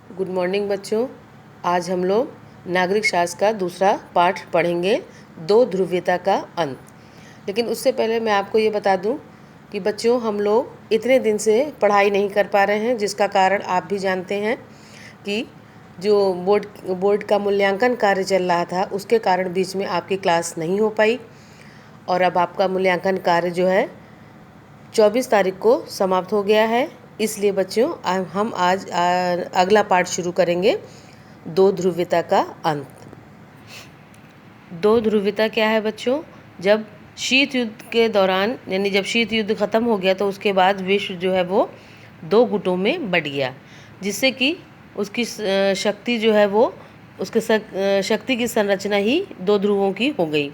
Good morning बच्चों। आज हम लोग नागरिक शास्त्र का दूसरा पाठ पढ़ेंगे, दो ध्रुवीयता का अंत। लेकिन उससे पहले मैं आपको ये बता दूं कि बच्चों, हम लोग इतने दिन से पढ़ाई नहीं कर पा रहे हैं, जिसका कारण आप भी जानते हैं कि जो बोर्ड का मूल्यांकन कार्य चल रहा था, उसके कारण बीच में आपकी क्लास नहीं हो पाई। और अब आपका मूल्यांकन कार्य जो है 24 तारीख को समाप्त हो गया है। इसलिए बच्चों, हम आज अगला पाठ शुरू करेंगे, दो ध्रुवीयता का अंत। दो ध्रुवीयता क्या है बच्चों? जब शीत युद्ध के दौरान, यानी जब शीत युद्ध ख़त्म हो गया, तो उसके बाद विश्व जो है वो दो गुटों में बट गया, जिससे कि उसकी शक्ति जो है वो, उसके शक्ति की संरचना ही दो ध्रुवों की हो गई,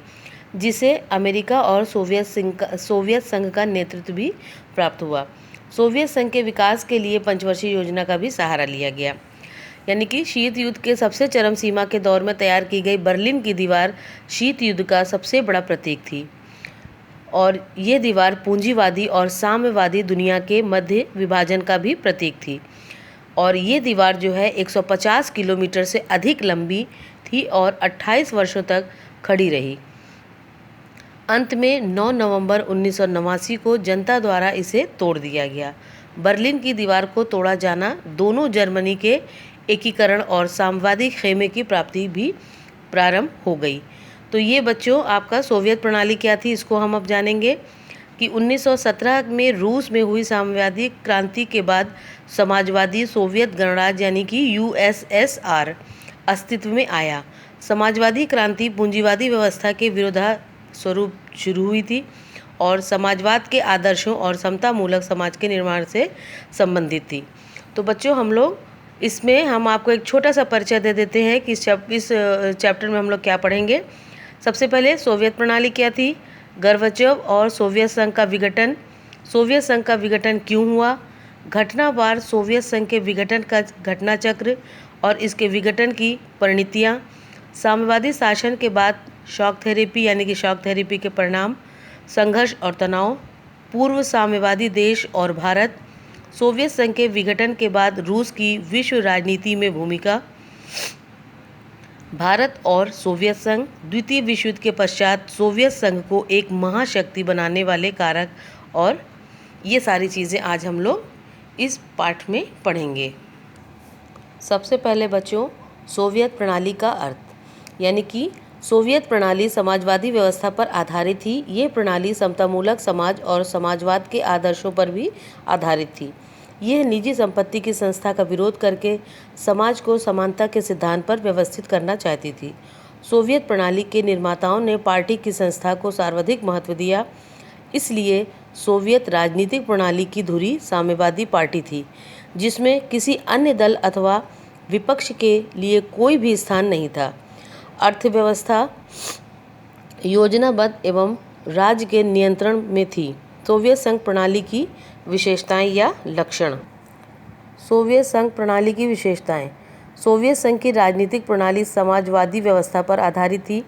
जिसे अमेरिका और सोवियत संघ का नेतृत्व भी प्राप्त हुआ। सोवियत संघ के विकास के लिए पंचवर्षीय योजना का भी सहारा लिया गया। यानी कि शीत युद्ध के सबसे चरम सीमा के दौर में तैयार की गई बर्लिन की दीवार शीत युद्ध का सबसे बड़ा प्रतीक थी, और ये दीवार पूंजीवादी और साम्यवादी दुनिया के मध्य विभाजन का भी प्रतीक थी। और ये दीवार जो है 150 किलोमीटर से अधिक लंबी थी और 28 वर्षों तक खड़ी रही। अंत में 9 नवंबर 1989 को जनता द्वारा इसे तोड़ दिया गया। बर्लिन की दीवार को तोड़ा जाना दोनों जर्मनी के एकीकरण और साम्यवादी खेमे की प्राप्ति भी प्रारंभ हो गई। तो ये बच्चों आपका सोवियत प्रणाली क्या थी, इसको हम अब जानेंगे कि 1917 में रूस में हुई साम्यवादी क्रांति के बाद समाजवादी सोवियत गणराज्य यानी कि USSR अस्तित्व में आया। समाजवादी क्रांति पूंजीवादी व्यवस्था के विरोधास्वरूप शुरू हुई थी और समाजवाद के आदर्शों और समतामूलक समाज के निर्माण से संबंधित थी। तो बच्चों, हम आपको एक छोटा सा परिचय दे देते हैं कि इस चैप्टर में हम लोग क्या पढ़ेंगे। सबसे पहले सोवियत प्रणाली क्या थी, गोर्बाचेव और सोवियत संघ का विघटन, सोवियत संघ का विघटन क्यों हुआ, घटनावार सोवियत संघ के विघटन का घटना चक्र और इसके विघटन की परिणतियाँ, साम्यवादी शासन के बाद शॉक थेरेपी यानी कि शॉक थेरेपी के परिणाम, संघर्ष और तनाव, पूर्व साम्यवादी देश और भारत, सोवियत संघ के विघटन के बाद रूस की विश्व राजनीति में भूमिका, भारत और सोवियत संघ, द्वितीय विश्व युद्ध के पश्चात सोवियत संघ को एक महाशक्ति बनाने वाले कारक, और ये सारी चीज़ें आज हम लोग इस पाठ में पढ़ेंगे। सबसे पहले बच्चों, सोवियत प्रणाली का अर्थ, यानी कि सोवियत प्रणाली समाजवादी व्यवस्था पर आधारित थी। ये प्रणाली समतामूलक समाज और समाजवाद के आदर्शों पर भी आधारित थी। यह निजी संपत्ति की संस्था का विरोध करके समाज को समानता के सिद्धांत पर व्यवस्थित करना चाहती थी। सोवियत प्रणाली के निर्माताओं ने पार्टी की संस्था को सर्वाधिक महत्व दिया, इसलिए सोवियत राजनीतिक प्रणाली की धुरी साम्यवादी पार्टी थी, जिसमें किसी अन्य दल अथवा विपक्ष के लिए कोई भी स्थान नहीं था। अर्थव्यवस्था योजनाबद्ध एवं राज्य के नियंत्रण में थी। सोवियत संघ प्रणाली की विशेषताएं या लक्षण। सोवियत संघ प्रणाली की विशेषताएं। सोवियत संघ की राजनीतिक प्रणाली समाजवादी व्यवस्था पर आधारित थी।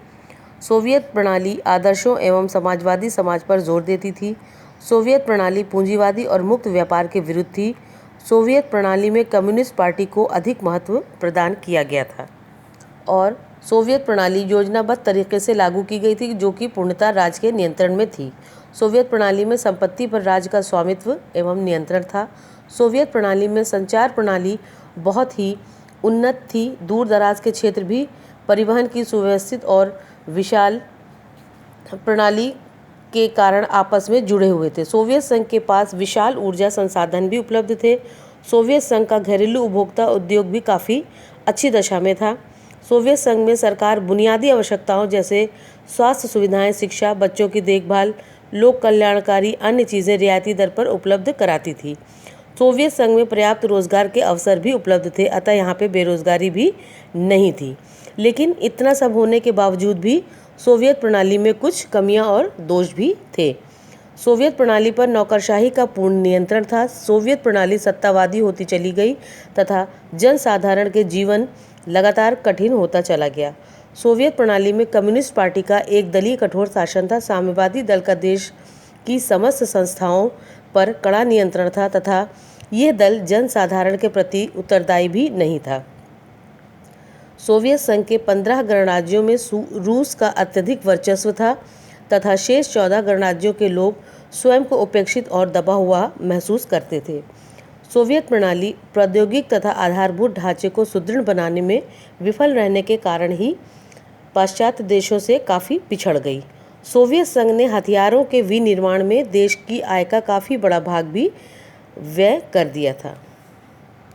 सोवियत प्रणाली आदर्शों एवं समाजवादी समाज पर जोर देती थी। सोवियत प्रणाली पूंजीवादी और मुक्त व्यापार के विरुद्ध थी। सोवियत प्रणाली में कम्युनिस्ट पार्टी को अधिक महत्व प्रदान किया गया था और सोवियत प्रणाली योजनाबद्ध तरीके से लागू की गई थी, जो कि पूर्णतः राज्य के नियंत्रण में थी। सोवियत प्रणाली में संपत्ति पर राज्य का स्वामित्व एवं नियंत्रण था। सोवियत प्रणाली में संचार प्रणाली बहुत ही उन्नत थी। दूर दराज के क्षेत्र भी परिवहन की सुव्यवस्थित और विशाल प्रणाली के कारण आपस में जुड़े हुए थे। सोवियत संघ के पास विशाल ऊर्जा संसाधन भी उपलब्ध थे। सोवियत संघ का घरेलू उपभोक्ता उद्योग भी काफ़ी अच्छी दशा में था। सोवियत संघ में सरकार बुनियादी आवश्यकताओं जैसे स्वास्थ्य सुविधाएं, शिक्षा, बच्चों की देखभाल, लोक कल्याणकारी अन्य चीज़ें रियायती दर पर उपलब्ध कराती थी। सोवियत संघ में पर्याप्त रोजगार के अवसर भी उपलब्ध थे, अतः यहाँ पे बेरोजगारी भी नहीं थी। लेकिन इतना सब होने के बावजूद भी सोवियत प्रणाली में कुछ कमियाँ और दोष भी थे। सोवियत प्रणाली पर नौकरशाही का पूर्ण नियंत्रण था। सोवियत प्रणाली सत्तावादी होती चली गई तथा जनसाधारण के जीवन लगातार कठिन होता चला गया। सोवियत प्रणाली में कम्युनिस्ट पार्टी का एक दलीय कठोर शासन था। साम्यवादी दल का देश की समस्त संस्थाओं पर कड़ा नियंत्रण था तथा यह दल जनसाधारण के प्रति उत्तरदायी भी नहीं था। सोवियत संघ के 15 गणराज्यों में रूस का अत्यधिक वर्चस्व था तथा शेष 14 गणराज्यों के लोग स्वयं को उपेक्षित और दबा हुआ महसूस करते थे। सोवियत प्रणाली प्रौद्योगिक तथा आधारभूत ढांचे को सुदृढ़ बनाने में विफल रहने के कारण ही पाश्चात्य देशों से काफ़ी पिछड़ गई। सोवियत संघ ने हथियारों के विनिर्माण में देश की आय का काफ़ी बड़ा भाग भी व्यय कर दिया था।